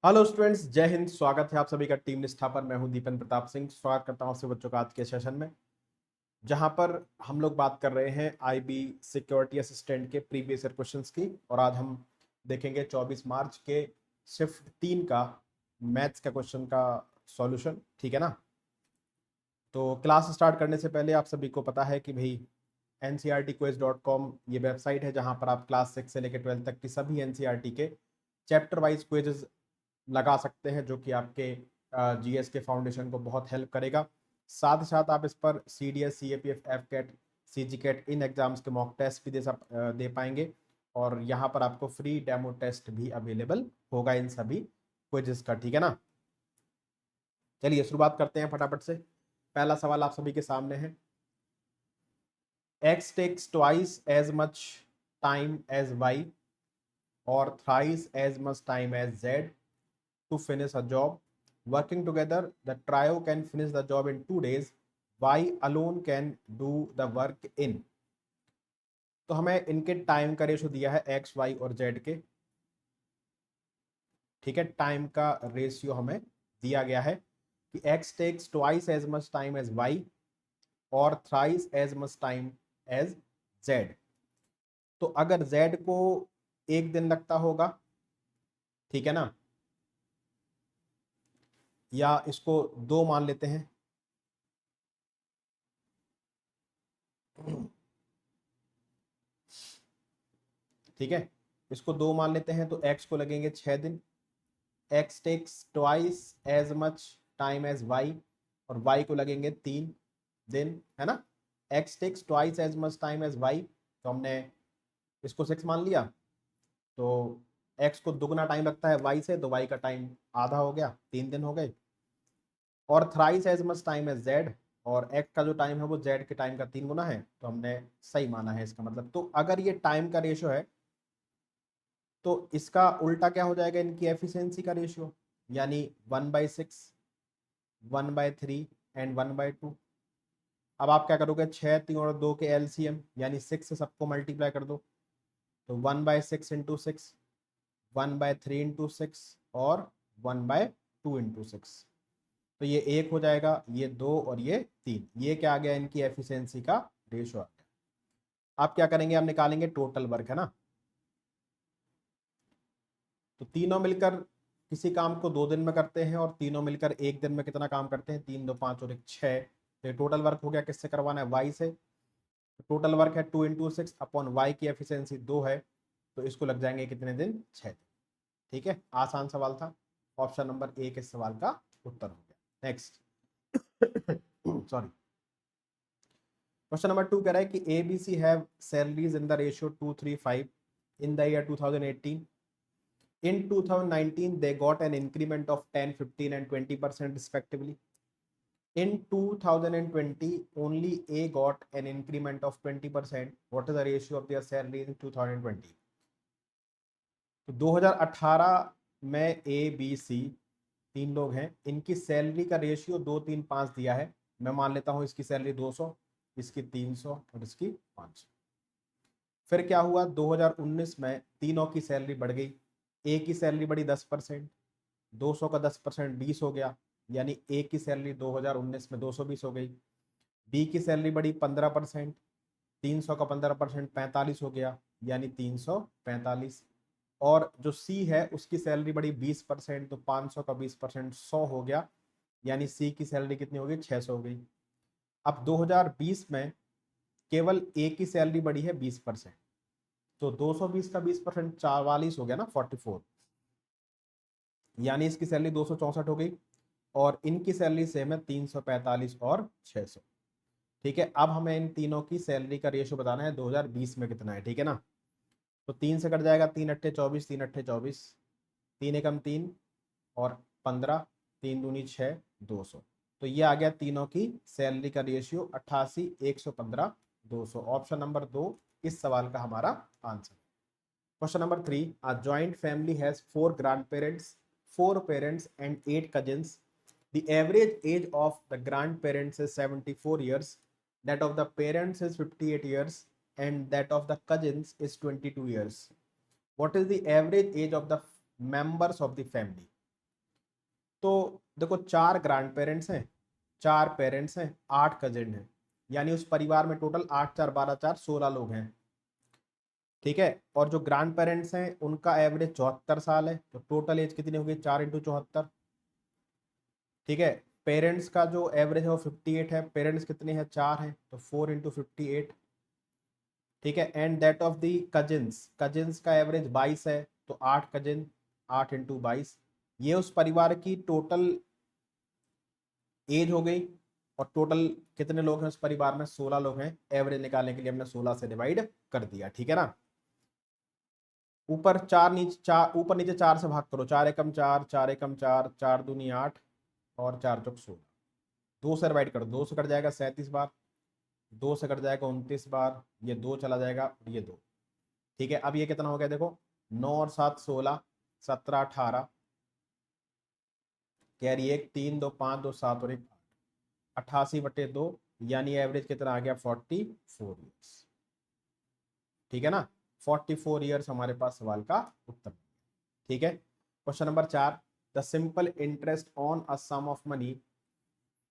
Hello students, जय हिंद। स्वागत है आप सभी का टीम निष्ठा पर। मैं हूं दीपन प्रताप सिंह। स्वागत करता हूं आपसे बच्चों का आज के सेशन में, जहां पर हम लोग बात कर रहे हैं आईबी सिक्योरिटी असिस्टेंट के प्रीवियस ईयर क्वेश्चंस की। और आज हम देखेंगे 24 मार्च के शिफ्ट 3 का मैथ्स का क्वेश्चन का सॉल्यूशन। ठीक है ना। तो क्लास स्टार्ट करने से पहले आप सभी को पता है कि भाई ncrtquiz.com ये वेबसाइट है जहां पर आप क्लास 6 से लेकर 12 तक की सभी एनसीईआरटी के चैप्टर वाइज क्विजेज लगा सकते हैं, जो कि आपके जीएस के फाउंडेशन को बहुत हेल्प करेगा। साथ ही साथ आप इस पर सीडीएस, सीएपीएफ, एफकेट, सीजीकेट इन एग्जाम्स के मॉक टेस्ट भी दे पाएंगे। और यहाँ पर आपको फ्री डेमो टेस्ट भी अवेलेबल होगा इन सभी क्विजेस का। ठीक है ना। चलिए शुरुआत करते हैं फटाफट से। पहला सवाल आप सभी के सामने है। x takes twice as much time as y or thrice as much time as z to finish a job. Working together, the trio can finish the job in 2 days. Y alone can do the work in। तो हमें इनके time का ratio दिया है x, y और z के। ठीक है, टाइम का रेशियो हमें दिया गया है कि x takes twice as much time as y और thrice as much time as z। तो अगर z को 1 दिन लगता होगा, ठीक है ना, या इसको 2 मान लेते हैं। ठीक है, इसको 2 मान लेते हैं तो x को लगेंगे 6 दिन। x takes twice as much time as y और y को लगेंगे 3 दिन, है ना। x takes twice as much time as y, तो हमने इसको 6 मान लिया। तो x को दुगना टाइम लगता है y से, तो y का टाइम आधा हो गया, 3 दिन हो गए। और thrice as much time as z, और x का जो टाइम है वो z के टाइम का 3 गुना है, तो हमने सही माना है इसका मतलब। तो अगर ये टाइम का रेशियो है तो इसका उल्टा क्या हो जाएगा, इनकी एफिशिएंसी का रेशियो, यानी 1/6, 1/3 एंड 1/2। अब आप क्या करोगे, 6, 3 और 2 के एलसीएम यानी 6 से सबको मल्टीप्लाई कर दो। तो 1/6 इंटू 6, 1/3 इंटू 6 और 1/2 इंटू 6। तो ये 1 हो जाएगा, ये 2 और ये 3। ये क्या आ गया, इनकी एफिशिएंसी का रेशियो आ गया। आप क्या करेंगे, आप निकालेंगे टोटल वर्क, है ना। तो तीनों मिलकर किसी काम को 2 दिन में करते हैं और तीनों मिलकर 1 दिन में कितना काम करते हैं, 3, 2, 5 और 1, 6। तो टोटल वर्क हो गया, किससे करवाना है, वाई से। टोटल वर्क है 2 इंटू 6 अपॉन वाई की एफिशिएंसी 2 है, तो इसको लग जाएंगे कितने दिन, 6 दिन। ठीक है, आसान सवाल था। ऑप्शन नंबर ए के सवाल का उत्तर हो गया। नेक्स्ट सॉरी, क्वेश्चन नंबर 2 कह रहा है कि ABC have salaries in the ratio 235 in the year 2018। In 2019, they got an increment of 10, 15, and 20% respectively. In 2020, only A got an increment of 20%. What is the ratio of their salary in 2020? तो 2018 में A B C 3 लोग हैं, इनकी salary का ratio 2, 3, 5 दिया है। मैं मान लेता हूं इसकी सैलरी 200, इसकी 300 और इसकी 500। फिर क्या हुआ, 2019 में तीनों की सैलरी बढ़ गई। ए की सैलरी बढ़ी 10%, 200 का 10% 20 हो गया, यानी ए की सैलरी 2019 में 220 हो गई। बी की सैलरी बढ़ी 15%, 300 का 15% 45 हो गया, यानी 345। और जो सी है उसकी सैलरी बढ़ी 20%, तो 500 का 20% 100 हो गया, यानी सी की सैलरी कितनी हो गई, 600 हो गई। अब 2020 में केवल ए की सैलरी बढ़ी है 20%, तो 220 का 20% 44 हो गया ना, 44, यानी इसकी सैलरी 264 हो गई। और इनकी सैलरी सेम है, 345 और 600। ठीक है, अब हमें इन तीनों की सैलरी का रेशियो बताना है 2020 में कितना है। ठीक है ना। तो 3 से कट जाएगा, 3 अट्ठे 24, 3 अट्ठे 24, 3 एकम 3 और 15, 3 दूनी 6, 200। तो ये आ गया तीनों की सैलरी का रेशियो 88, 115, 200। ऑप्शन नंबर 2 इस सवाल का हमारा answer. Question number 3, a joint family has 4 grand parents, 4 parents and 8 cousins. The average age of the grandparents is 74 years, that of the parents is 58 years, and that of the cousins is 22 years. What is the average age of the members of the family? तो देखो 4 grand parents हैं, 4 parents हैं, 8 cousin हैं, यानी उस परिवार में total 8 4 12 4 16 लोग हैं। ठीक है, और जो ग्रैंड पेरेंट्स हैं उनका एवरेज 74 साल है, तो टोटल एज कितनी होगी 4 इंटू 74। ठीक है, पेरेंट्स का जो एवरेज है वो 58 है, पेरेंट्स कितने हैं 4 हैं, तो 4 इंटू 58। ठीक है, and that of the cousins, cousins का एवरेज 22 है, तो 8 कजिन, 8 इंटू 22। ये उस परिवार की टोटल एज हो गई, और टोटल कितने लोग हैं उस परिवार में 16 लोग हैं। एवरेज निकालने के लिए हमने 16 से डिवाइड कर दिया। ठीक है ना, ऊपर 4 नीचे 4, ऊपर नीचे 4 से भाग करो, 4 एकम 4, 4 एकम 4, 4 दूनी 8 और 4 चौक 16। 2 से डिवाइड करो, 2 से कट जाएगा 37 बार, 2 से कट जाएगा 29 बार, ये 2 चला जाएगा और ये 2। ठीक है, अब ये कितना हो गया देखो, 9 और 7 16, 17 18, कैरी 1 3 2 5 2 7 और 1 88/2, यानी एवरेज कितना आ गया 44 ईयर्स। ठीक है ना, 44 ईयर्स हमारे पास सवाल का उत्तर। ठीक है, question number 4, the simple interest on a sum of money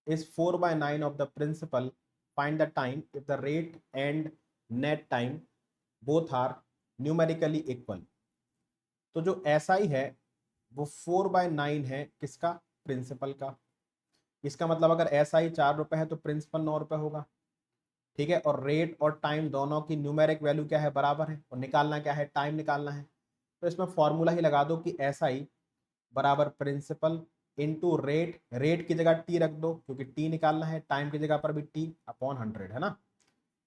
is 4/9 of the principal. Find the time if the rate and net time both are numerically equal. तो जो SI है वो 4/9 है, किसका, प्रिंसिपल का। इसका मतलब अगर SI 4 रुपए है तो प्रिंसिपल 9 रुपए होगा। ठीक है, और रेट और टाइम दोनों की न्यूमेरिक वैल्यू क्या है, बराबर है, और निकालना क्या है, टाइम निकालना है। तो इसमें फॉर्मूला ही लगा दो कि SI बराबर प्रिंसिपल इंटू रेट, रेट की जगह टी रख दो क्योंकि टी निकालना है, टाइम की जगह पर भी टी अपॉन 100 है ना।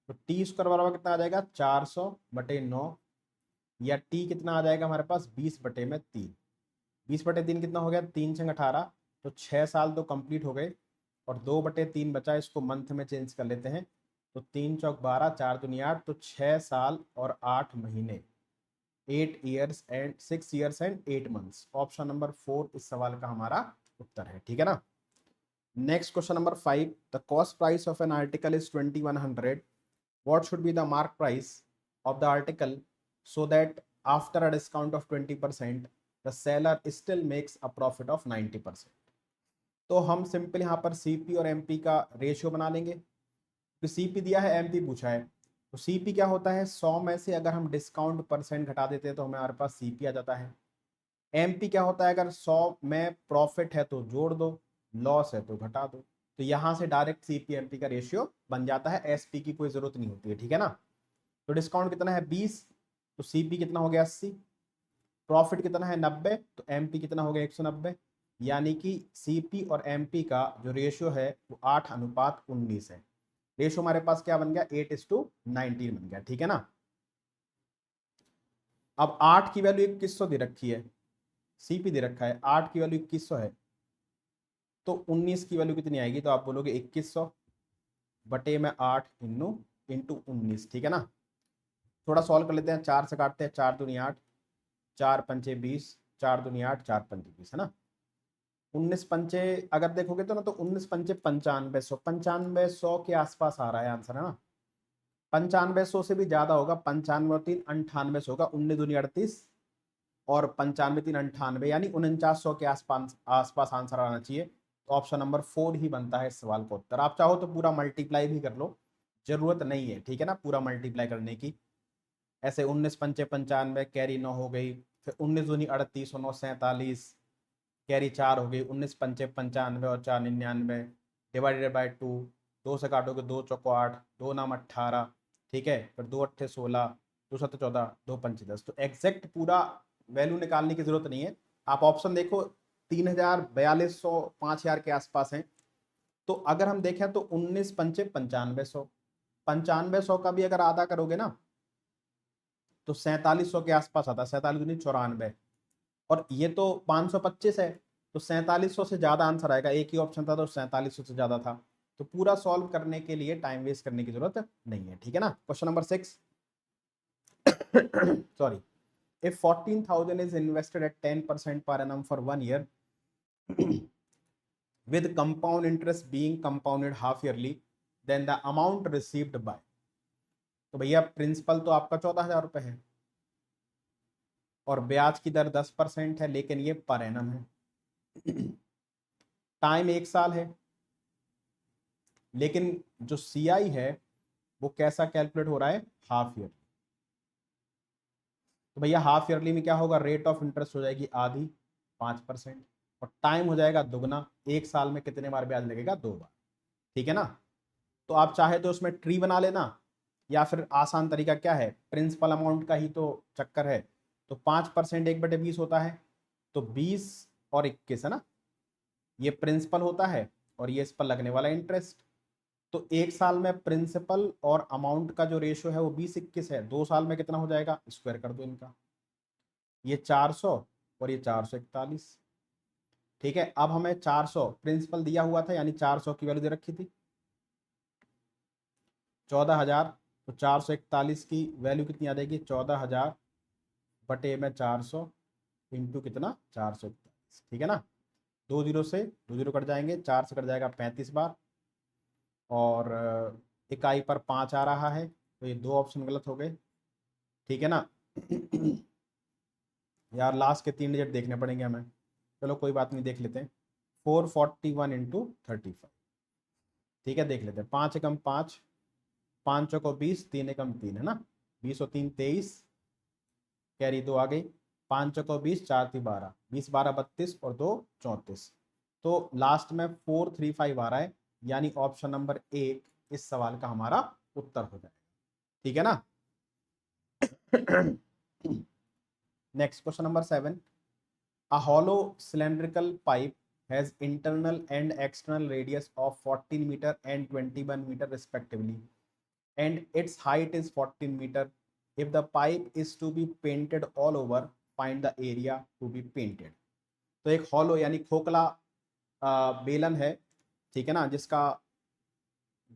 तो टी स्क्वायर बराबर कितना आ जाएगा 400/9, या टी कितना आ जाएगा हमारे पास 20/3। 20/3 कितना हो गया, 3×18, तो 6 साल तो कंप्लीट हो गए, और 2/3 बचा, इसको मंथ में चेंज कर लेते हैं, तो 3 चौक 12, 4 दूनी 8, तो 6 साल और 8 महीने, 8 years and 6 years and 8 months. Option number 4 इस सवाल का हमारा उत्तर है। ठीक है ना, next question number 5, the cost price of an article is 2100, what should be the mark price of the article so that after a discount of 20% the seller still makes a profit of 90%। तो हम simple यहाँ पर CP और MP का ratio बना लेंगे, तो CP दिया है एमपी पूछा है, तो सीपी क्या होता है 100 में से अगर हम डिस्काउंट परसेंट घटा देते हैं तो हमारे पास सीपी आ जाता है। एमपी क्या होता है, अगर 100 में प्रॉफिट है तो जोड़ दो, लॉस है तो घटा दो। तो यहाँ से डायरेक्ट सीपी एमपी का रेशियो बन जाता है, एसपी की कोई जरूरत नहीं होती है। ठीक है ना, तो डिस्काउंट कितना है 20, तो सीपी कितना हो गया 80, प्रॉफिट कितना है 90, तो एमपी कितना हो गया 190, यानी कि सीपी और एमपी का जो रेशियो है वो 8:19 है। रेशियो हमारे पास क्या बन गया 8:19 बन गया। ठीक है ना, अब 8 की वैल्यू 2100 दे रखी है, सीपी दे रखा है 8 की वैल्यू 2100 है, तो 19 की वैल्यू कितनी आएगी, तो आप बोलोगे 2100 बटे में 8 इंटू 19। ठीक है ना, थोड़ा सॉल्व कर लेते हैं, 4 से काटते हैं, 4 दूनी 8, 4 पंचे 20, 4 दूनी 8, 4 पंचे 20 है ना। 19 पंचे अगर देखोगे तो ना, तो 19 पंचे 9500, 9500 के आसपास आ रहा है आंसर है ना। 9500 से भी ज्यादा होगा, 95 और 3 9800 होगा, 19 दूनी 38 और 95 3 98, यानी 4900 के आसपास आसपास आंसर आना चाहिए। तो ऑप्शन नंबर 4 ही बनता है इस सवाल का उत्तर। आप चाहो तो पूरा मल्टीप्लाई भी कर लो, जरूरत नहीं है। ठीक है ना, पूरा मल्टीप्लाई करने की, ऐसे 19 पंचे 95, कैरी 9 हो गई, फिर 19 दूनी 38 और 9 47, कैरी 4 हो गई, 19 पंचे 95 और 4 99, डिवाइडेड बाई 2, 2 से काटोगे 2 चौको 8, 2 नाम 18। ठीक है, फिर 2 अट्ठे 16, 2 सत्ते 14, 2 पंचे 10। तो एग्जैक्ट पूरा वैल्यू निकालने की जरूरत नहीं है, आप ऑप्शन देखो 3000, 4200, 5000 के आसपास हैं। तो अगर हम देखें तो 19 पंचे 9500, 9500 का भी अगर आधा करोगे ना तो 4700 के आसपास आता है, 47×94, और ये तो 525 है, तो 4700 से ज्यादा आंसर आएगा। एक ही ऑप्शन था तो 4700 से ज्यादा था, तो पूरा सॉल्व करने के लिए टाइम वेस्ट करने की जरूरत नहीं है। ठीक है ना, question number 6, sorry, if 14,000 is invested at 10% per annum for 1 year with compound interest being compounded half yearly, then the amount received by, तो भैया प्रिंसिपल तो आपका 14,000 रुपए है और ब्याज की दर 10% है, लेकिन ये पर एनम है। टाइम 1 साल है, लेकिन जो CI है वो कैसा कैलकुलेट हो रहा है, हाफ ईयर। तो भैया हाफ ईयरली में क्या होगा, रेट ऑफ इंटरेस्ट हो जाएगी आधी 5%, और टाइम हो जाएगा दुगना। 1 साल में कितने बार ब्याज लगेगा, 2 बार। ठीक है ना। तो आप चाहे तो उसमें ट्री बना लेना, या फिर आसान तरीका क्या है, प्रिंसिपल अमाउंट का ही तो चक्कर है। तो 5% 1/20 होता है, तो 20 और 21 है ना, ये प्रिंसिपल होता है और ये इस पर लगने वाला इंटरेस्ट। तो 1 साल में प्रिंसिपल और अमाउंट का जो रेशियो है वो 20-21 है। 2 साल में कितना हो जाएगा, स्क्वायर कर दो इनका, ये 400 और ये 441। ठीक है, अब हमें 400 प्रिंसिपल दिया हुआ था, यानी 400 की वैल्यू दे रखी थी 14,000। तो 441 की वैल्यू कितनी आ जाएगी, 14,000 बटे में 400 इंटू कितना, 441। ठीक है ना, 2 जीरो से 2 जीरो कट जाएंगे, 4 से कट जाएगा 35 बार, और इकाई पर 5 आ रहा है, तो ये 2 ऑप्शन गलत हो गए। ठीक है ना। यार लास्ट के 3 डिजिट देखने पड़ेंगे हमें, चलो कोई बात नहीं, देख लेते हैं। 441 इंटू 35। ठीक है, देख लेते हैं। 5 एकम 5, 5 को 20, 3 एकम 3 है ना, 20 और 3 23, कैरी 2 आ गई। 5 को 20, 4 3 12, 20 12 32 और 2 34। तो लास्ट में 435 आ रहा है, यानी ऑप्शन नंबर 1 इस सवाल का हमारा उत्तर हो जाएगा। ठीक है ना। Next question number 7। A hollow cylindrical pipe has internal and external radius of 14 meter and 21 meter respectively, and its height is 14 meter. If the pipe is to be painted all over, find the area to be painted. तो एक hollow यानी खोखला बेलन है, ठीक है ना, जिसका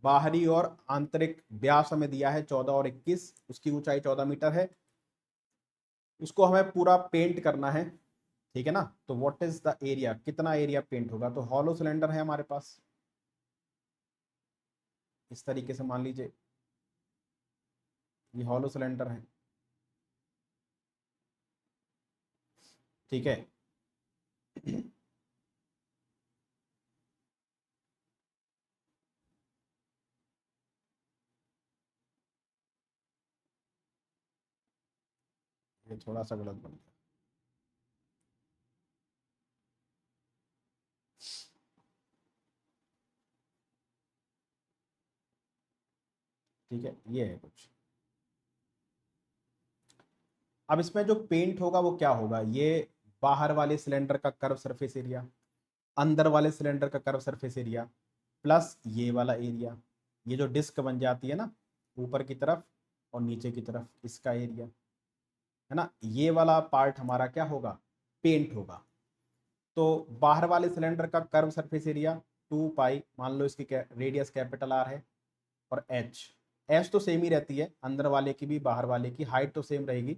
बाहरी और आंतरिक व्यास हमें दिया है 14 और 21, उसकी ऊंचाई 14 मीटर है। उसको हमें पूरा पेंट करना है, ठीक है ना। तो व्हाट इज द एरिया, कितना एरिया पेंट होगा। तो हॉलो सिलेंडर है हमारे पास, इस तरीके से मान लीजिए ये हॉलो सिलेंडर है। ठीक है। ये थोड़ा सा गलत बन गया। ठीक है, ये है कुछ। अब इसमें जो पेंट होगा वो क्या होगा, ये बाहर वाले सिलेंडर का कर्व सरफेस एरिया, अंदर वाले सिलेंडर का कर्व सरफेस एरिया, प्लस ये वाला एरिया, ये जो डिस्क बन जाती है ना ऊपर की तरफ और नीचे की तरफ, इसका एरिया है ना, ये वाला पार्ट हमारा क्या होगा, पेंट होगा। तो बाहर वाले सिलेंडर का कर्व सरफेस एरिया 2 पाई, मान लो इसकी रेडियस कैपिटल R है, और एच तो सेम ही रहती है, अंदर वाले की भी बाहर वाले की, हाइट तो सेम रहेगी,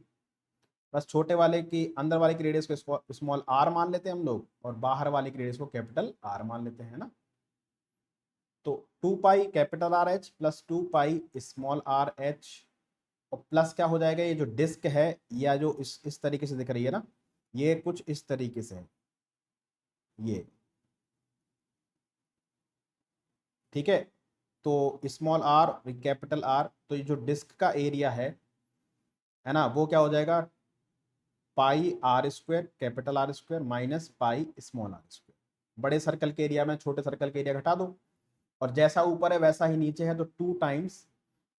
बस छोटे वाले की, अंदर वाले की रेडियस को स्मॉल r मान लेते हैं हम लोग, और बाहर वाले की रेडियस को कैपिटल R मान लेते हैं ना। तो 2 pi capital R H plus 2 pi small R H, और प्लस क्या हो जाएगा, ये जो डिस्क है या जो इस तरीके से दिख रही है ना, ये कुछ इस तरीके से है ये। ठीक है, तो स्मॉल r कैपिटल R, तो ये जो डिस्क का एरिया है ना, वो क्या हो जाएगा, पाई R square capital R square minus pi small R square. बड़े सर्कल के एरिया में छोटे सर्कल के एरिया घटा दो, और जैसा ऊपर है वैसा ही नीचे है, तो 2 टाइम्स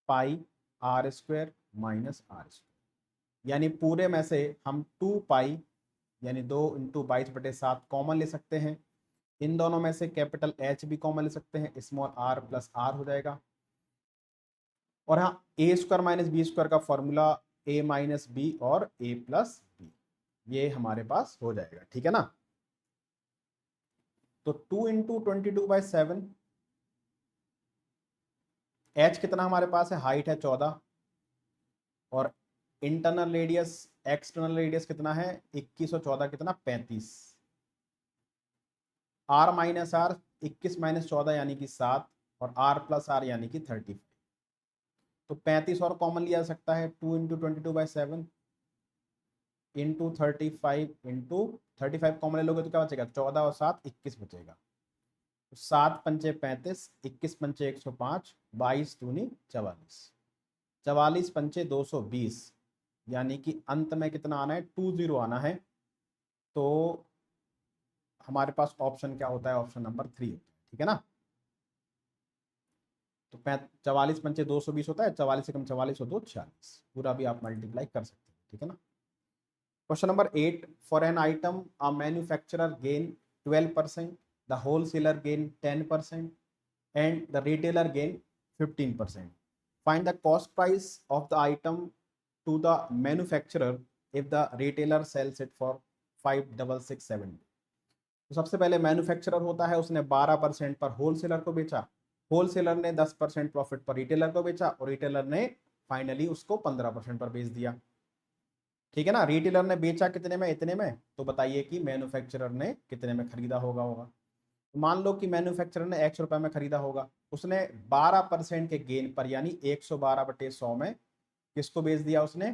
पाई R square minus R square, यानी पूरे में से हम 2 पाई यानी 2 × 22/7 कॉमन ले सकते हैं। इन दोनों में से कैपिटल H भी कॉमन ले सकते हैं, स्मॉल r प्लस R हो जाएगा। और हाँ, ए स्क्वायर माइनस बी स्क्वायर का फॉर्मूला a माइनस बी और a प्लस बी, ये हमारे पास हो जाएगा। ठीक है ना। तो 2 × 22/7, h कितना हमारे पास है, हाइट है 14, और इंटरनल रेडियस एक्सटर्नल रेडियस कितना है 21 और 14 कितना 35, r माइनस r 21 माइनस 14 यानी कि 7, और r प्लस r यानी कि 35। तो 35 और कॉमन लिया जा सकता है, 2 × 22/7 इंटू 35 इंटू 35 कॉमन ले लोगे तो क्या बचेगा, 14 और 7 21 बचेगा। 7 पंचे 35, 21 पंचे 105, 22 दूनी 44, 44 पंचे 220, यानी कि अंत में कितना आना है, 20 आना है। तो हमारे पास ऑप्शन क्या होता है, ऑप्शन नंबर 3 होता है, ठीक है ना। तो 44 पंचे 220 होता है, 44 से कम 44 हो तो 46, पूरा भी आप मल्टीप्लाई कर सकते हैं, ठीक है ना। Question number 8, for an item a manufacturer gain 12%, the wholesaler gain 10% and the retailer gain 15%. Find the cost price of the item to the manufacturer if the retailer sells it for 5,667. तो सबसे पहले manufacturer होता है, उसने 12% पर wholesaler को बेचा, wholesaler ने 10% प्रॉफिट पर रिटेलर को बेचा और रिटेलर ने फाइनली उसको 15% पर बेच दिया, ठीक है ना। रिटेलर ने बेचा कितने में, इतने में, तो बताइए कि मैन्युफैक्चरर ने कितने में खरीदा होगा। मान लो कि मैन्युफैक्चरर ने 100 रुपए में खरीदा होगा, उसने 12% के गेन पर यानी 112/100 में किसको बेच दिया, उसने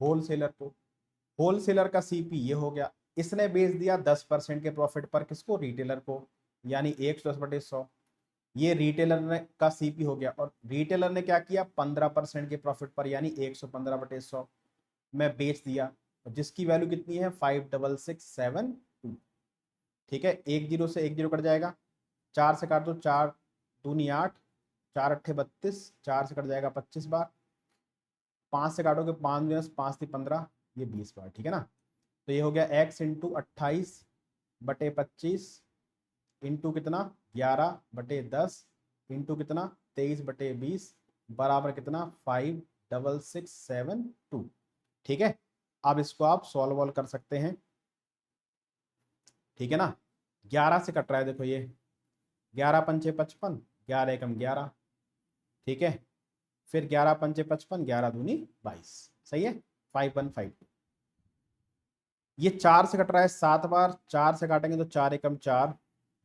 होलसेलर को। होलसेलर का सीपी ये हो गया, इसने बेच दिया 10% के प्रॉफिट पर किसको, रिटेलर को, यानी 110/100। ये रिटेलर ने का सीपी हो गया और रिटेलर ने क्या किया, 15% के प्रॉफिट पर यानी 115/100 में बेच दिया, जिसकी वैल्यू कितनी है, 5,667। ठीक है, 1 जीरो से 1 जीरो कट जाएगा, 4 से काट दो, 4 दूनी 8, 4 अट्ठे 32, 4 से कट जाएगा 25 बार, 5 से काटोगे 5 दिनस 5 थी 15, ये 20 बार, ठीक है ना। तो ये हो गया x इंटू 28/25 इंटू कितना 11/10 इंटू कितना 23/20 बराबर कितना 5,667। ठीक है, अब इसको आप सॉल्व वॉल्व कर सकते हैं, ठीक है ना। 11 से कट रहा है, देखो ये 11 पंचे 55, 11 एकम 11, ठीक है। फिर 11 पंचे 55, 11 दूनी 22, सही है, 5152। ये 4 से कट रहा है 7 बार, 4 से काटेंगे तो 4 एकम 4,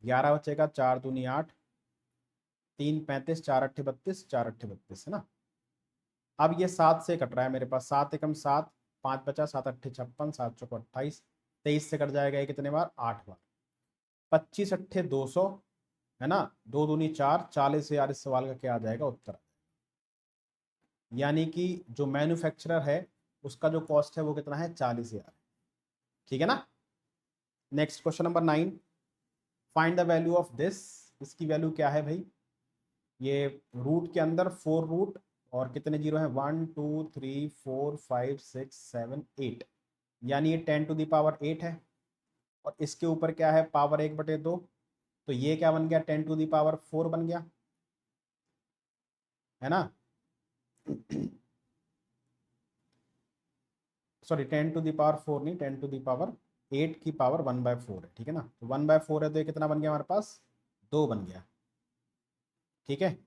11 बचेगा, 4 दूनी 8, 3 35, 4 अट्ठे 32, 4 अट्ठे 32, है ना। अब ये 7 से कट रहा है मेरे पास, 7 एकम 7, 5 बचा, 7 अट्ठे 56, 7 चौको 28, 23 से कट जाएगा ये कितने बार, 8 बार, 25 अट्ठे 200, है ना, 2 दूनी 4, 40 से यार इस सवाल का क्या आ जाएगा उत्तर, यानी कि जो मैन्युफैक्चरर है उसका जो कॉस्ट है वो कितना है, 40,000, ठीक है ना। Next question number 9, find the value of this, इसकी वैल्यू क्या है भाई, ये रूट के अंदर 4 रूट और कितने जीरो है, 1 2 3 4 5 6 7 8, यानी ये 10⁸ है और इसके ऊपर क्या है, पावर 1/2, तो ये क्या बन गया, 10⁴ बन गया, है ना। सॉरी 10⁴ नहीं, 10⁸ की पावर 1/4 है, ठीक है ना। तो 1/4 है तो ये कितना बन गया हमारे पास, 2 बन गया, ठीक है।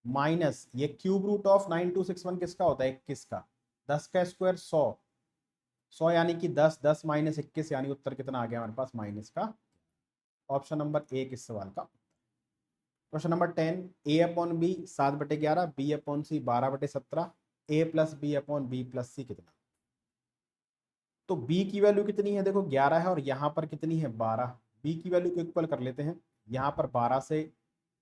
माइनस ये क्यूब रूट ऑफ 9261 किसका होता है, 21 का, 10 का स्क्वायर 100 यानी कि 10, 10 माइनस 21 यानी उत्तर कितना आ गया हमारे पास, माइनस का। ऑप्शन नंबर 1 इस सवाल का। Question number 10, a/b 7/11, b/c 12/17, a+b/b+c कितना। तो b की वैल्यू कितनी है, देखो 11 है और यहाँ पर कितनी है 12, b की वैल्यू को इक्वल कर लेते हैं, यहाँ पर 12 से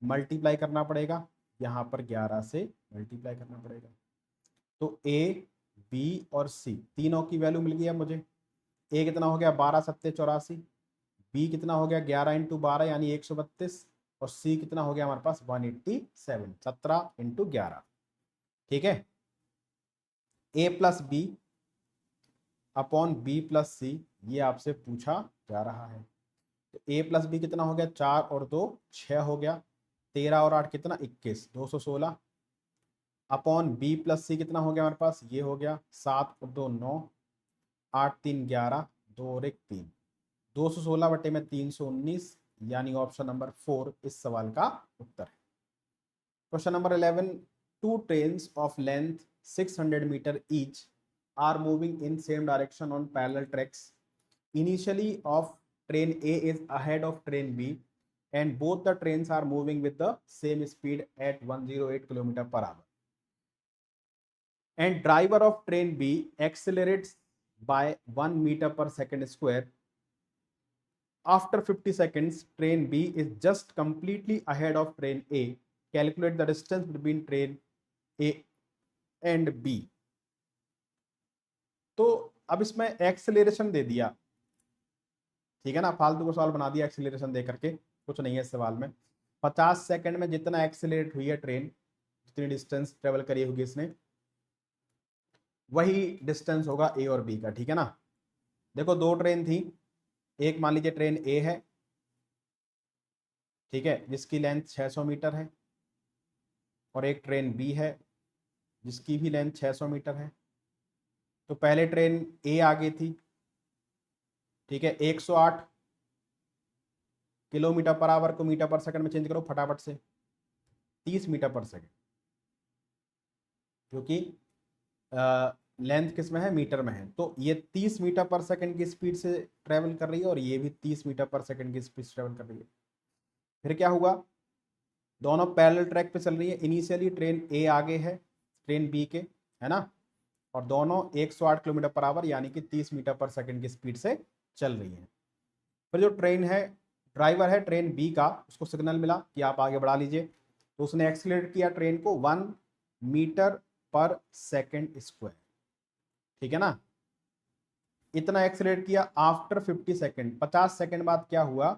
मल्टीप्लाई करना पड़ेगा, यहाँ पर 11 से मल्टीप्लाई करना पड़ेगा, तो a b और c तीनों की वैल्यू मिल गई है मुझे। a कितना हो गया 12 सत्ते 84, b कितना हो गया 11 इंटू 12 यानी 132 और c कितना हो गया हमारे पास 187, 17 इंटू 11, ठीक है। a+b अपॉन b+c ये आपसे पूछा जा रहा है, तो a+b कितना हो गया, 4 और 2 6 हो गया, 13 और 8 कितना 21, 216 अपॉन b+c कितना हो गया हमारे पास, ये हो गया 7 और 2 9, 8 3 11, 2 और 1 3, 216 बटे में 319, यानी ऑप्शन नंबर 4 इस सवाल का उत्तर है। Question number 11, two trains of length 600 metre each are moving in same direction on parallel tracks. Initially of train A is ahead of train B and both the trains are moving with the same speed at 108 km/h. And driver of train B accelerates by 1 meter per second square after 50 seconds train B is just completely ahead of train A. Calculate the distance between train A and B. तो अब इसमें acceleration दे दिया, ठीक है ना, फालतू को सवाल बना दिया एक्सेलरेशन दे करके, कुछ नहीं है इस सवाल में। 50 सेकंड में जितना एक्सेलरेट हुई है ट्रेन, जितनी डिस्टेंस ट्रेवल करी होगी इसने, वही डिस्टेंस होगा ए और बी का, ठीक है ना। देखो दो ट्रेन थी, एक मान लीजिए ट्रेन ए है, ठीक है, जिसकी लेंथ 600 मीटर है, और एक ट्रेन बी है जिसकी भी लेंथ 600 मीटर है। तो पहले ट्रेन ए आगे थी, ठीक है, 108 किलोमीटर पर आवर को मीटर पर सेकंड में चेंज करो फटाफट से, 30 मीटर पर सेकंड, क्योंकि लेंथ किस में है, मीटर में है। तो ये 30 मीटर पर सेकंड की स्पीड से ट्रेवल कर रही है और ये भी 30 मीटर पर सेकंड की स्पीड से ट्रेवल कर रही है। फिर क्या हुआ, दोनों पैरेलल ट्रैक पे चल रही है। इनिशियली ट्रेन ए आगे है ट्रेन बी के, है ना, और दोनों 108 किलोमीटर पर आवर यानी कि 30 मीटर पर सेकंड की स्पीड से चल रही है। फिर जो ट्रेन है, ड्राइवर है ट्रेन बी का, उसको सिग्नल मिला कि आप आगे बढ़ा लीजिए, तो उसने एक्सीलरेट किया ट्रेन को 1 मीटर पर सेकंड स्क्वायर, ठीक है ना, इतना एक्सीलरेट किया। आफ्टर 50 सेकंड, 50 सेकंड बाद क्या हुआ,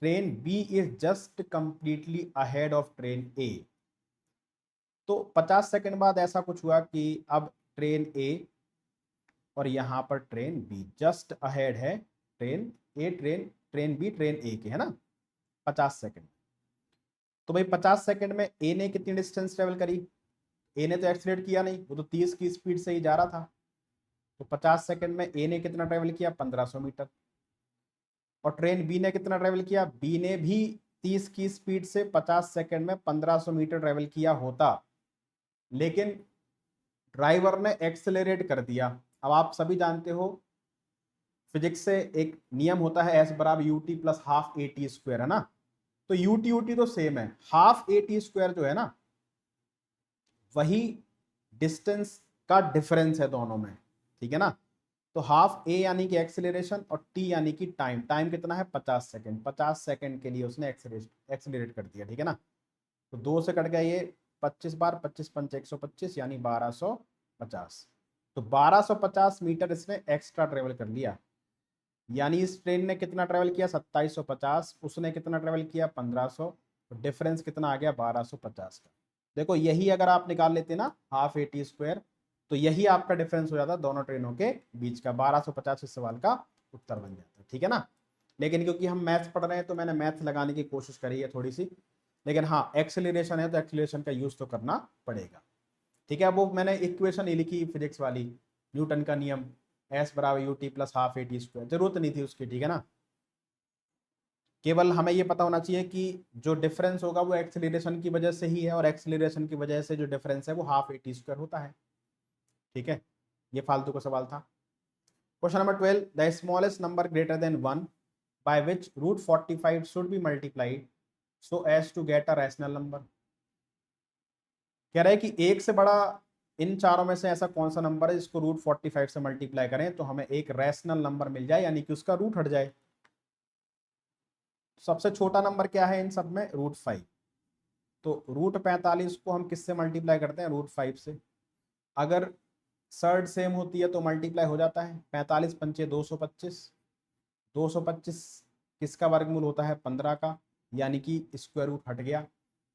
train B is just completely ahead of train A. तो 50 सेकंड बाद ऐसा कुछ हुआ कि अब ट्रेन ए और यहां पर ट्रेन बी जस्ट अहेड है ट्रेन ए, ट्रेन बी ट्रेन ए के, है ना, 50 सेकंड। तो भाई 50 सेकंड में ए ने कितनी डिस्टेंस ट्रेवल करी, ए ने तो एक्सीलरेट किया नहीं, वो तो 30 की स्पीड से ही जा रहा था। तो 50 सेकंड में ए ने कितना ट्रेवल किया, 1500 मीटर। और ट्रेन बी ने कितना ट्रेवल किया, बी ने भी 30 की स्पीड से 50 सेकंड में 1500 मीटर ट्रेवल किया होता, लेकिन ड्राइवर ने एक्सेलरेट कर दिया। अब आप सभी जानते हो फिजिक्स से एक नियम होता है, एस बराबर UT plus half A T square, है ना। तो यूटी यूटी तो सेम है, हाफ ए टी स्क्वायर जो है ना, वही डिस्टेंस का डिफरेंस है दोनों में, ठीक है ना। तो हाफ ए यानी कि एक्सेलरेशन और टी यानी कि टाइम, टाइम कितना है 50 सेकंड, 50 सेकंड के लिए उसने एक्सेलरेट कर दिया, ठीक है ना। तो 2 से कट गया ये 25 बार, 25 पंच 125 यानी 1250। तो 1250 मीटर इसने एक्स्ट्रा ट्रेवल कर लिया, यानी इस ट्रेन ने कितना ट्रेवल किया 2750, उसने कितना ट्रेवल किया 1500, तो डिफरेंस कितना आ गया 1250 का। देखो यही अगर आप निकाल लेते ना हाफ ए टी स्क्वायर, तो यही आपका डिफरेंस हो जाता दोनों ट्रेनों के बीच का, 1250 इस सवाल का उत्तर बन जाता, ठीक है ना। लेकिन क्योंकि हम मैथ्स पढ़ रहे हैं तो मैंने मैथ्स लगाने की कोशिश करी है थोड़ी सी, लेकिन हाँ एक्सेलरेशन है तो एक्सेलरेशन का यूज तो करना पड़ेगा, ठीक है। वो मैंने इक्वेशन ही लिखी फिजिक्स वाली, न्यूटन का नियम, एस बराबर U T plus half A T square, जरूरत नहीं थी उसकी, ठीक है ना। केवल हमें ये पता होना चाहिए कि जो डिफरेंस होगा वो एक्सेलरेशन की वजह से ही है, और एक्सेलरेशन की वजह से जो डिफरेंस है वो हाफ ए टी स्क्वायर होता है, ठीक है। ये फालतू का सवाल था। Question number 12, the smallest number greater than 1 by which root 45 should be multiplied so as to get a rational number. कह रहा है कि एक से बड़ा इन चारों में से ऐसा कौन सा नंबर है जिसको रूट 45 से मल्टीप्लाई करें तो हमें एक रैशनल नंबर मिल जाए, यानी कि उसका रूट हट जाए। सबसे छोटा नंबर क्या है इन सब में, रूट 5। तो रूट 45 को हम किससे मल्टीप्लाई करते हैं, रूट 5 से। अगर सर्ड सेम होती है तो मल्टीप्लाई हो जाता है, 45 पंचे 225, 225 किसका वर्गमूल होता है 15 का, यानी कि स्क्वायर रूट हट गया।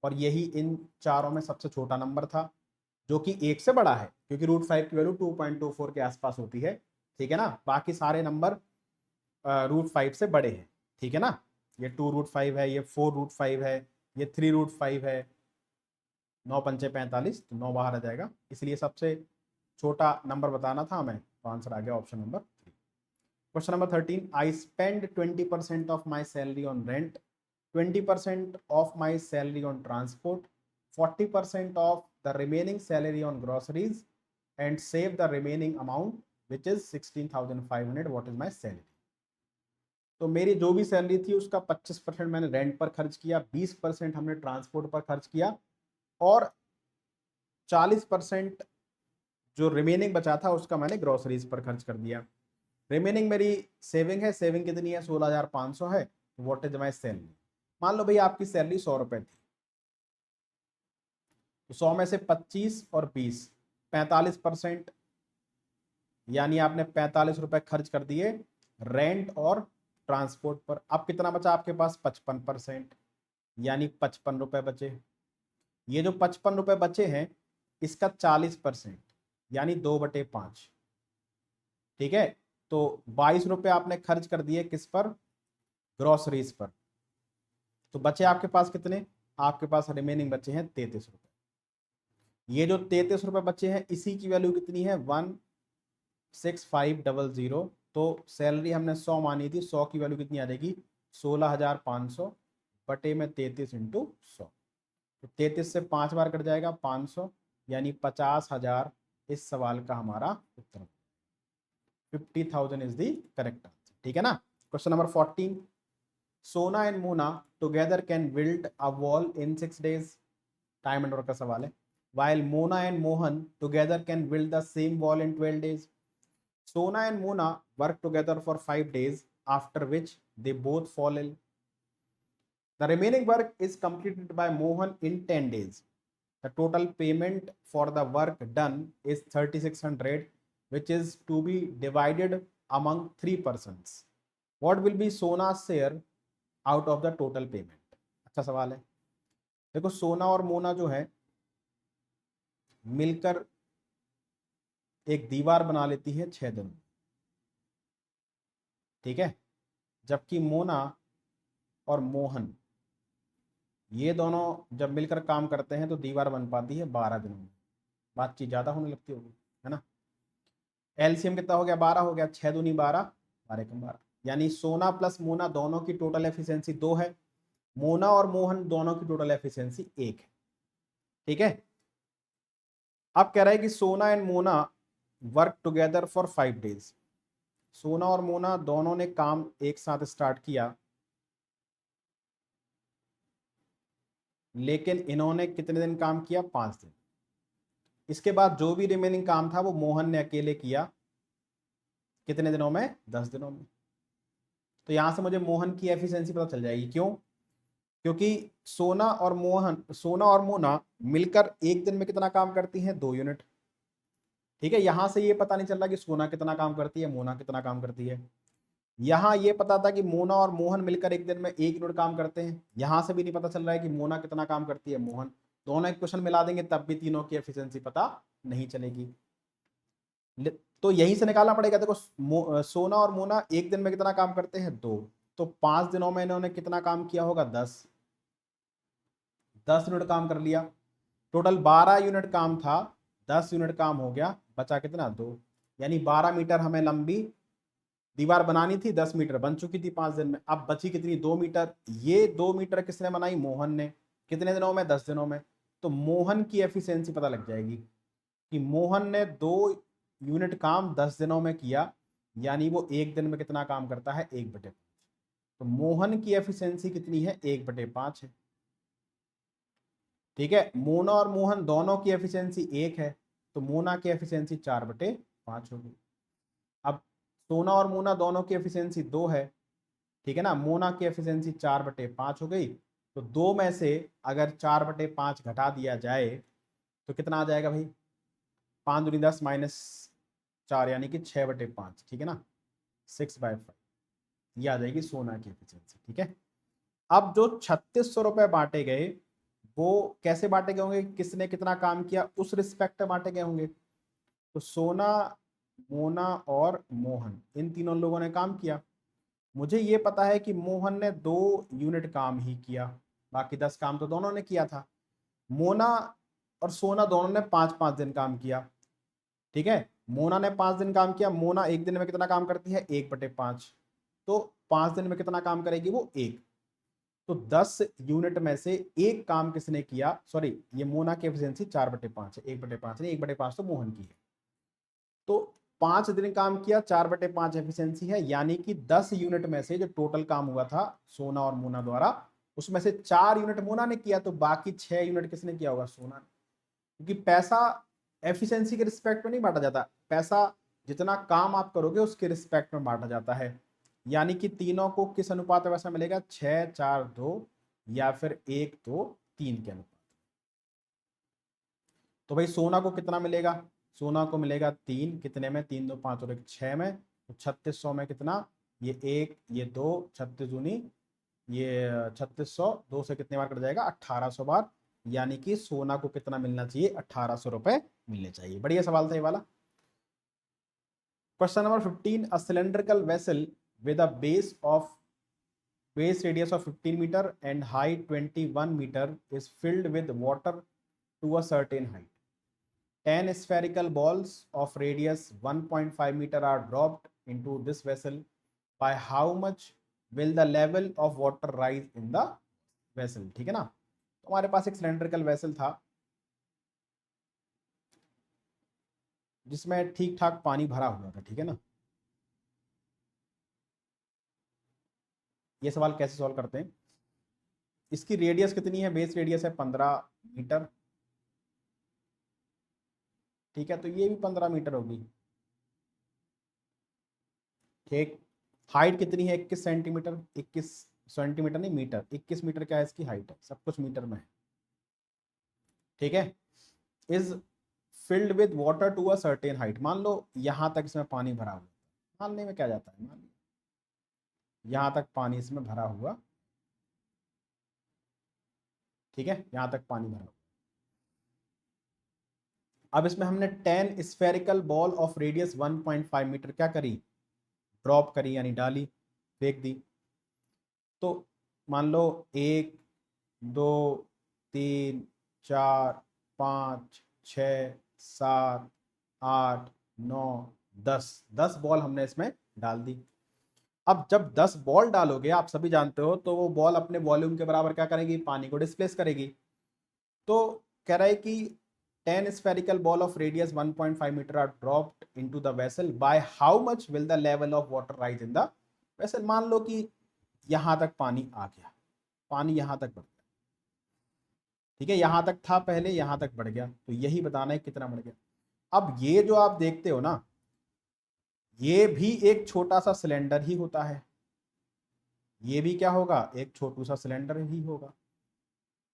और यही इन चारों में सबसे छोटा नंबर था, जो कि एक से बड़ा है, क्योंकि रूट 5 की वैल्यू 2.24 के आसपास होती है, ठीक है ना। बाकी सारे नंबर रूट 5 से बड़े हैं, ठीक है ना। ये 2 रूट 5 है, ये 4 रूट 5 है, ये 3 रूट 5 है, 9 पंचे 45, तो 9 बाहर आ जाएगा, इसलिए सबसे छोटा नंबर बताना था हमें, तो आंसर आ गया option number 3। Question number 13, I spend 20% of my salary on rent, 20% of my salary on transport, 40% of the remaining salary on groceries and save the remaining amount which is 16,500, what is my salary. तो मेरी जो भी salary थी उसका 25% मैंने rent पर खर्च किया, 20% हमने ट्रांसपोर्ट पर खर्च किया, और 40% जो रिमेनिंग बचा था उसका मैंने ग्रोसरीज पर खर्च कर दिया। रिमेनिंग मेरी सेविंग है, सेविंग कितनी है 16,500 है। व्हाट इज माई सैलरी, मान लो भाई आपकी सैलरी 100 रुपए थी, तो 100 में से 25 और 20 45%, यानी आपने 45 रुपए खर्च कर दिए रेंट और ट्रांसपोर्ट पर। अब कितना बचा आपके पास 55%, यानी 55 रुपए बचे। ये जो 55 रुपए बचे हैं इसका 40%, यानी 2/5। ठीक है, तो 22 रुपए आपने खर्च कर दिए किस पर, ग्रोसरीज पर। तो बचे आपके पास कितने, आपके पास रिमेनिंग बचे हैं 33 रुपए। ये जो 33 रुपए बचे हैं इसी की वैल्यू कितनी है 16500। तो सैलरी हमने 100 मानी थी, 100 की वैल्यू कितनी आ जाएगी 16,500 बटे में 33 इंटू 100। तो 33 से 5 बार कट जाएगा 500, यानी 50,000 इस सवाल का हमारा उत्तर। 50,000 इज द करेक्ट आंसर। ठीक है ना। क्वेश्चन नंबर 14, सोना and Mona together can build a wall in 6 days। Time and work का सवाल है। while Mona and Mohan together can build the same wall in 12 days. Sona and Mona work together for 5 days, after which they both fall ill. The remaining work is completed by Mohan in 10 days. The total payment for the work done is 3,600, which is to be divided among 3 persons. What will be Sona's share out of the total payment? अच्छा सवाल है। देखो सोना और मोना जो है मिलकर एक दीवार बना लेती है 6 दिन। ठीक है, जबकि मोना और मोहन ये दोनों जब मिलकर काम करते हैं तो दीवार बन पाती है 12 दिनों में। बातचीत ज़्यादा होने लगती होगी, है ना। एलसीएम कितना हो गया 12 हो गया, 6 दूनी 12, 12 कम 12, यानी सोना प्लस मोना दोनों की टोटल एफिशिएंसी 2 है, मोना और मोहन दोनों की टोटल एफिशिएंसी 1 है। ठीक है, अब कह रहा है कि सोना and Mona work together for 5 days। सोना और मोना दोनों ने काम एक साथ स्टार्ट किया, लेकिन इन्होंने कितने दिन काम किया 5 दिन। इसके बाद जो भी रिमेनिंग काम था वो मोहन ने अकेले किया, कितने दिनों में 10 दिनों में। तो यहां से मुझे मोहन की एफिशिएंसी पता चल जाएगी। क्यों, क्योंकि सोना और मोना मिलकर एक दिन में कितना काम करती हैं 2 यूनिट। ठीक है, यहां से ये पता नहीं चल रहा कि सोना कितना काम करती है मोना कितना काम करती है। यहाँ ये पता था कि मोना और मोहन मिलकर एक दिन में 1 यूनिट काम करते हैं, यहां से भी नहीं पता चल रहा है कि मोना कितना काम करती है मोहन। दोनों इक्वेशन मिला देंगे तब भी तीनों की एफिशिएंसी पता नहीं चलेगी। तो यहीं से निकालना पड़ेगा। देखो सोना और मोना एक दिन में कितना काम करते हैं 2, तो 5 दिनों में इन्होंने कितना काम किया होगा 10 यूनिट काम कर लिया। टोटल 12 यूनिट काम था, 10 यूनिट काम हो गया, बचा कितना 2, यानी 12 मीटर हमें लंबी दीवार बनानी थी, 10 मीटर बन चुकी थी 5 दिन में। अब बची कितनी 2 मीटर। ये 2 मीटर किसने बनाई मोहन ने, कितने दिनों में 10 दिनों में। तो मोहन की एफिशिएंसी पता लग जाएगी कि मोहन ने 2 यूनिट काम 10 दिनों में किया, यानी वो एक दिन में कितना काम करता है 1/5। तो मोहन की एफिशिएंसी कितनी है 1/5 है। ठीक है, मोना और मोहन दोनों की एफिशिएंसी 1 है, तो मोना की एफिशिएंसी 4/5 होगी। अब सोना और मोना दोनों की एफिशिएंसी 2 है। ठीक है ना, मोना की एफिशिएंसी 4/5 हो गई। तो 2 में से अगर 4/5 घटा दिया जाए तो कितना आ जाएगा भाई 5 दूनी 10 -4, यानी कि 6/5। ठीक है ना, 6/5 ये आ जाएगी सोना की एफिशिएंसी। ठीक है, अब जो 3600 रुपए बांटे गए वो कैसे बांटे गए होंगे, किसने कितना काम किया उस रिस्पेक्ट में बांटे गए होंगे। तो सोना, मोना और मोहन इन तीनों लोगों ने काम किया। मुझे ये पता है कि मोहन ने 2 यूनिट काम ही किया, बाकी 10 काम तो दोनों ने किया था। मोना और सोना दोनों ने 5-5 दिन काम किया। ठीक है, मोना ने 5 दिन काम किया, मोना एक दिन में कितना काम करती है 1/5, तो 5 दिन में कितना काम करेगी वो 1। तो 10 यूनिट में से एक काम किसने किया, सॉरी ये मोना की एफिशिएंसी 4/5 है, 1/5 नहीं, 1/5 तो मोहन की है। तो 5 दिन काम किया, 4/5 एफिशिएंसी है, यानी कि 10 यूनिट में से जो टोटल काम हुआ था सोना और मोना द्वारा उसमें से 4 यूनिट मोना ने किया, तो बाकी 6 यूनिट किसने किया होगा सोना ने। क्योंकि पैसा एफिशिएंसी के रिस्पेक्ट में नहीं बांटा जाता, पैसा जितना काम आप करोगे उसके रिस्पेक्ट में बांटा जाता है। यानी कि तीनों को किस अनुपात में वैसा मिलेगा, 6-4-2 या फिर 1-2-3 के अनुपात। तो भाई सोना को कितना मिलेगा, सोना को मिलेगा 3, कितने में, 3 2 5 और 1 6 में। तो 3600 में कितना, ये 1 ये 2, 36 दूनी ये 3600, 2 से कितने बार कट जाएगा, 1800 बार। यानी कि सोना को कितना मिलना चाहिए, 1800 रुपए मिलने चाहिए। बढ़िया सवाल था ये वाला। Question number 15, a cylindrical vessel with a base radius of 15 meter and height 21 meter is filled with water to a certain height. 10 spherical balls of radius 1.5 meter are dropped into this vessel. By how much will the level of water rise in the vessel? ठीक है ना। तो हमारे पास एक cylindrical vessel था जिसमें ठीक ठाक पानी भरा हुआ था, ठीक है ना। ये सवाल कैसे सॉल्व करते हैं, इसकी रेडियस कितनी है, बेस रेडियस है 15 मीटर, ठीक है। तो ये भी 15 मीटर होगी, ठीक। हाइट कितनी है, 21 सेंटीमीटर, 21 सेंटीमीटर नहीं मीटर, 21 मीटर क्या है इसकी हाइट है, सब कुछ मीटर में है, ठीक है। Is filled with water to a certain height, मान लो यहां तक इसमें पानी भरा हुआ, मानने में क्या जाता है, मान लो यहां तक पानी इसमें भरा हुआ, ठीक है, यहां तक पानी भरा हुआ। अब इसमें हमने 10 spherical ball of radius 1.5 metre क्या करी, ड्रॉप करी, यानी डाली, फेंक दी। तो मान लो 1 2 3 4 5 6 7 8 9 10 बॉल हमने इसमें डाल दी। अब जब 10 बॉल डालोगे, आप सभी जानते हो, तो वो बॉल अपने वॉल्यूम के बराबर क्या करेगी, पानी को डिस्प्लेस करेगी। तो कह रहा है कि 10 spherical ball of radius 1.5 meter are dropped into the vessel. By how much will the level of water rise in the vessel? मान लो कि यहां तक पानी आ गया, पानी यहां तक बढ़ गया, ठीक है, यहां तक था पहले, यहां तक बढ़ गया, तो यही बताना है कितना बढ़ गया। अब ये जो आप देखते हो ना, ये भी एक छोटा सा सिलेंडर ही होता है, ये भी क्या होगा, एक छोटू सा सिलेंडर ही होगा।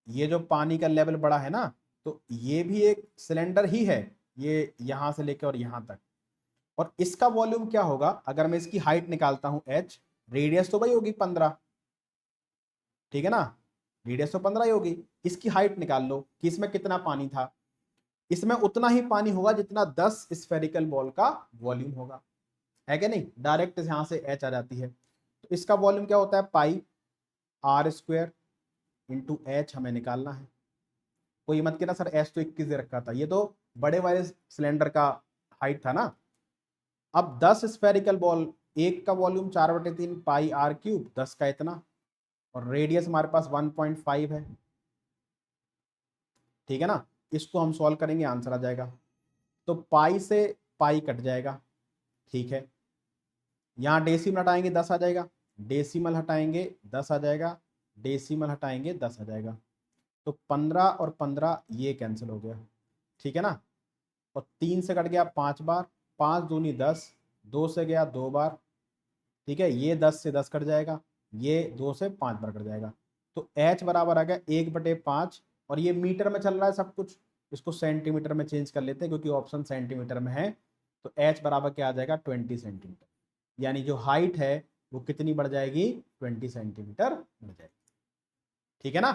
ये जो पानी का लेवल बढ़ा है ना, तो ये भी एक सिलेंडर ही है, ये यहां से लेकर और यहां तक। और इसका वॉल्यूम क्या होगा, अगर मैं इसकी हाइट निकालता हूं h, रेडियस तो भाई होगी 15, ठीक है ना, रेडियस तो 15 ही होगी। इसकी हाइट निकाल लो कि इसमें कितना पानी था, इसमें उतना ही पानी होगा जितना 10 स्फेरिकल बॉल का वॉल्यूम होगा, है क्या नहीं, डायरेक्ट यहां से h आ जाती है। तो इसका वॉल्यूम क्या होता है, पाई r स्क्वायर इंटू h हमें निकालना है। कोई मत कहना सर h तो 21 दे रखा था, ये तो बड़े वाले सिलेंडर का हाइट था ना। अब 10 स्फेरिकल बॉल, एक का वॉल्यूम 4/3 पाई r क्यूब, 10 का इतना, और रेडियस हमारे पास 1.5 है, ठीक है ना। इसको हम सॉल्व करेंगे, आंसर आ जाएगा। तो पाई से पाई कट जाएगा, ठीक है। यहाँ डेसिमल हटाएंगे 10 आ जाएगा, डेसिमल हटाएंगे 10 आ जाएगा, डेसिमल हटाएंगे 10 आ जाएगा। तो 15 और 15 ये कैंसिल हो गया, ठीक है ना। और 3 से कट गया 5 बार, 5 दूनी 10, 2 से गया 2 बार, ठीक है। ये 10 से 10 कट जाएगा, ये 2 से 5 बार कट जाएगा। तो h बराबर आ गया 1/5, और ये मीटर में चल रहा है सब कुछ, इसको सेंटीमीटर में चेंज कर लेते हैं क्योंकि ऑप्शन सेंटीमीटर में है। तो h बराबर क्या आ जाएगा, 20 सेंटीमीटर, यानी जो हाइट है वो कितनी बढ़ जाएगी, 20 सेंटीमीटर बढ़ जाएगी, ठीक है ना।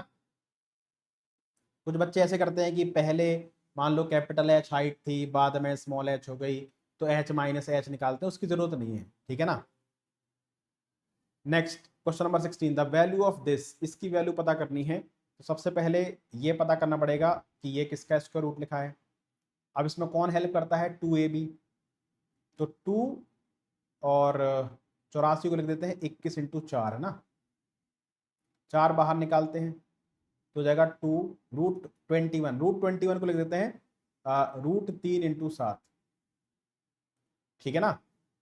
कुछ बच्चे ऐसे करते हैं कि पहले मान लो कैपिटल H हाइट थी, बाद में स्मॉल h हो गई, तो h माइनस h निकालते हैं, उसकी जरूरत नहीं है, ठीक है ना। Next question number 16, the value of this, इसकी वैल्यू पता करनी है। तो सबसे पहले ये पता करना पड़ेगा कि ये किसका स्क्वायर रूट लिखा है। अब इसमें कौन हेल्प करता है, 2ab, तो 2 और 84 को लिख देते हैं 21 इंटू 4 है ना, 4 बाहर निकालते हैं तो जाएगा 2 रूट 21 को लिख देते हैं √3 इंटू 7, ठीक है ना।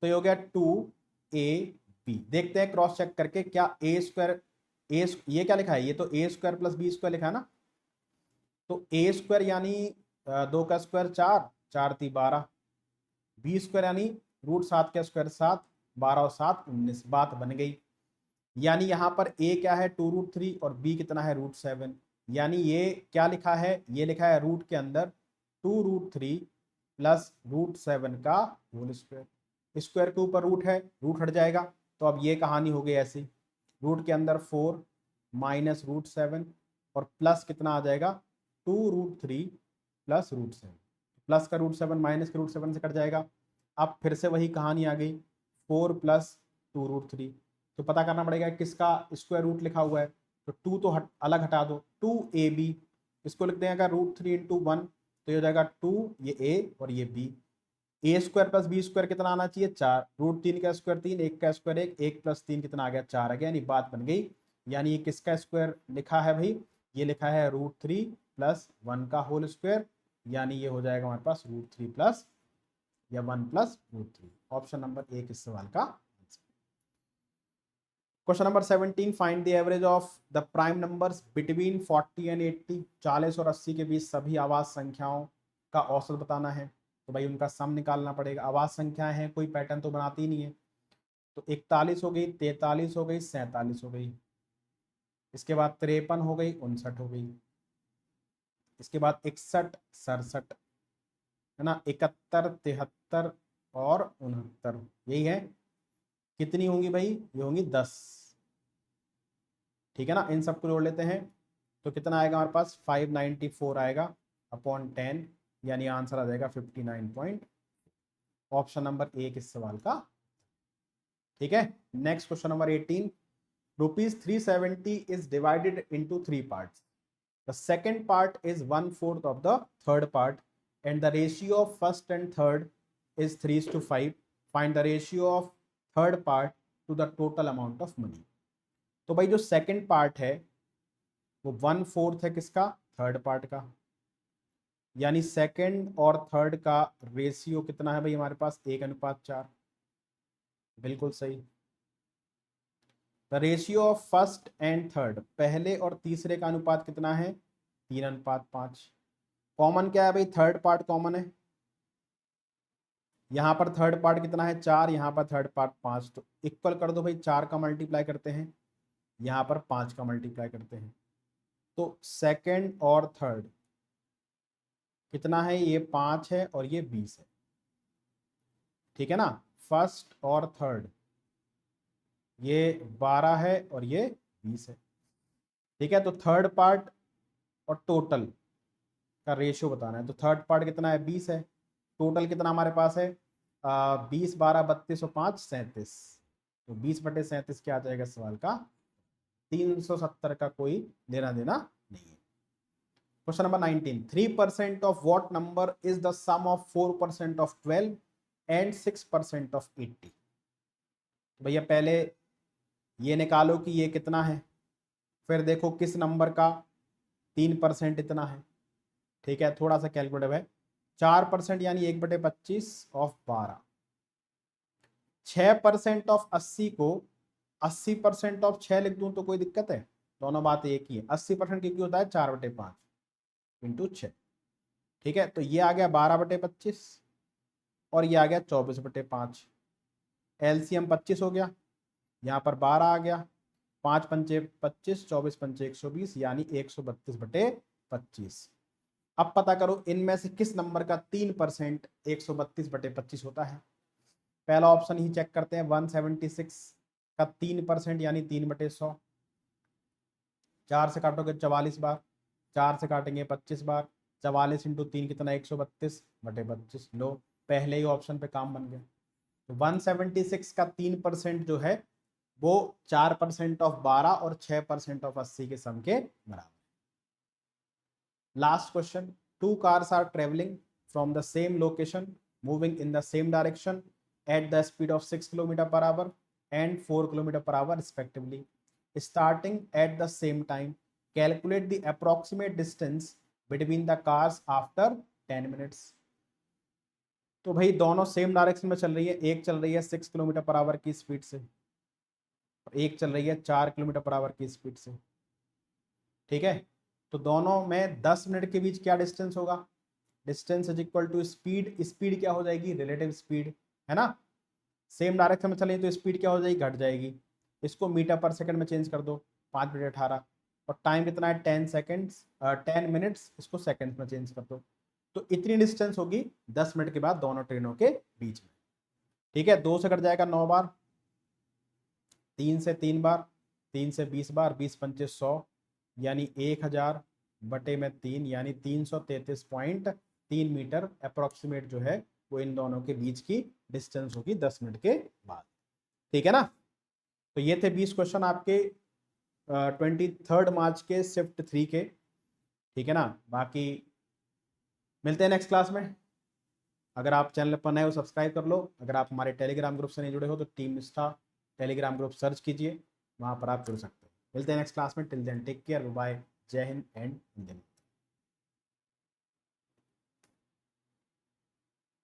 तो ये हो गया 2ab। देखते हैं क्रॉस चेक करके, क्या a स्क्वायर, ये क्या लिखा है, ये तो a square plus b square लिखा है ना। तो a स्क्वायर यानी 2 का स्क्वायर 4, 4 × 3 = 12, b स्क्वायर यानी रूट 7 का स्क्वायर 7, 12 और 7 19, बात बन गई। यानी यहाँ पर a क्या है 2√3 और b कितना है √7। यानी ये क्या लिखा है, ये लिखा है रूट के अंदर 2√3 प्लस √7 का होल स्क्वायर। स्क्वायर के ऊपर रूट है, रूट हट जाएगा, तो अब ये कहानी हो गई ऐसी, रूट के अंदर 4 माइनस √7 और प्लस कितना आ जाएगा 2√3 प्लस √7। प्लस का √7 माइनस का √7 से कट जाएगा। अब फिर से वही कहानी आ गई 4 प्लस 2√3। तो पता करना पड़ेगा किसका स्क्वायर रूट लिखा हुआ है, तो 2 तो अलग हटा दो, 2ab, इसको लिख देंगे √3 इंटू 1, तो ये हो जाएगा 2, ये a और ये b। ए स्क्वायर प्लस बी स्क्वायर कितना आना चाहिए 4, √3 का स्क्वायर 3, 1 का स्क्वायर 1, 1 प्लस 3 कितना आ गया 4 आ गया, यानी बात बन गई। यानी ये किसका स्क्वायर लिखा है भाई, ये लिखा है √3 प्लस 1 का होल स्क्वायर, यानी ये हो जाएगा हमारे पास √3 प्लस या 1 प्लस √3। ऑप्शन नंबर 1 इस सवाल का। Question number 17, find the average of the prime numbers between 40 and 80। 40 और 80 के बीच सभी आवाज संख्याओं का औसत बताना है। तो भाई उनका सम निकालना पड़ेगा। आवाज संख्याएं हैं, कोई पैटर्न तो बनाती ही नहीं है। तो 41 हो गई, 43 हो गई, 47 हो गई, इसके बाद 53 हो गई, 59 हो गई, इसके बाद 61, 67, है ना, 71, 73 और 69, यही है। कितनी होंगी भाई, ये होंगी 10। ठीक है ना, इन सबको जोड़ लेते हैं तो कितना आएगा हमारे पास 594 आएगा अपॉन 10, यानी आंसर आ जाएगा 59 पॉइंट। ऑप्शन नंबर 1 इस सवाल का। ठीक है, next question number 18, ₹370 is divided into 3 parts. The second part is 1/4 of the third part and the ratio of first and third is 3:5. Find the ratio of third part to the total amount of money. तो भाई जो second part है वो 1/4 है किसका, third part का। यानी second और थर्ड का रेशियो कितना है भाई हमारे पास 1:4। बिल्कुल सही। The ratio of first and third, पहले और तीसरे का अनुपात कितना है 3:5। कॉमन क्या है भाई, थर्ड पार्ट कॉमन है। यहाँ पर थर्ड पार्ट कितना है 4, यहाँ पर थर्ड पार्ट 5, तो इक्वल कर दो भाई, 4 का मल्टीप्लाई करते हैं, यहाँ पर 5 का मल्टीप्लाई करते हैं, तो सेकंड और थर्ड कितना है, ये 5 है और ये 20 है। ठीक है ना, फर्स्ट और थर्ड ये 12 है और ये 20 है। ठीक है, तो थर्ड पार्ट और टोटल का रेशियो बताना है। तो थर्ड पार्ट कितना है 20 है, टोटल कितना हमारे पास है 20, 12, 32 और 5 37, तो 20/37 क्या आ जाएगा सवाल का 370 का कोई लेना देना नहीं है। Question number 19, 3% of what number is the sum of 4% of 12 and 6% of 80। भैया पहले ये निकालो कि ये कितना है, फिर देखो किस नंबर का 3% इतना है। ठीक है, थोड़ा सा कैलकुलेटिव है। 4% यानी 1/25 ऑफ 12, 6% ऑफ 80 को 80% ऑफ 6 लिख दूं तो कोई दिक्कत है, दोनों बात एक ही है। 80% क्योंकि होता है 4/5 इंटू 6। ठीक है, तो ये आ गया 12/25 और ये आ गया 24/5। एलसीएम 25 हो गया, यहाँ पर 12 आ गया, 5 पंचे 25, 24 पंचे 120, यानी 132/25। अब पता करो इनमें से किस नंबर का 3% 132/25 होता है। पहला ऑप्शन ही चेक करते हैं, 176 का 3% यानी 3/100। 4 से काटोगे 44 बार, 4 से काटेंगे 25 बार, 44 इंटू 3 कितना 132/25। लो, पहले ही ऑप्शन पे काम बन गया। तो 176 का 3% जो है वो 4% ऑफ 12 और 6% ऑफ 80 के सम के बराबर। Last question, 2 cars are traveling from the same location moving in the same direction at the speed of 6 km/h and 4 km/h respectively, starting at the same time. Calculate the approximate distance between the cars after 10 minutes. तो भाई दोनों same direction में चल रही है, एक चल रही है 6 km/h की स्पीड से, एक चल रही है 4 km/h की स्पीड से। ठीक है, तो दोनों में 10 मिनट के बीच क्या डिस्टेंस होगा, distance is equal to speed. Speed क्या हो जाएगी, रिलेटिव स्पीड, है ना। सेम डायरेक्शन में चलें तो स्पीड क्या हो जाएगी, घट जाएगी। इसको मीटर पर सेकंड में चेंज कर दो, 5 मिनट 18, और टाइम कितना है 10 मिनट्स, इसको सेकंड्स में चेंज कर दो। तो इतनी डिस्टेंस होगी 10 मिनट के बाद दोनों ट्रेनों के बीच में। ठीक है, 2 से कट जाएगा 9 बार, 3 से 3 बार, 3 से 20 बार, 20×5 = 100, यानी 1000 बटे में 3, यानी 333.3 मीटर अप्रोक्सीमेट जो है वो इन दोनों के बीच की डिस्टेंस होगी 10 मिनट के बाद। ठीक है ना। तो ये थे 20 क्वेश्चन आपके 23 मार्च के शिफ्ट 3 के। ठीक है ना। बाकी मिलते हैं नेक्स्ट क्लास में। अगर आप चैनल पर नए हो सब्सक्राइब कर लो। अगर आप हमारे टेलीग्राम ग्रुप से नहीं जुड़े हो तो टीम निष्ठा टेलीग्राम ग्रुप सर्च कीजिए, वहाँ पर आप जुड़ सकते हो। मिलते हैं नेक्स्ट क्लास में। Till then take care, bye, Jai Hind and Vande Mataram.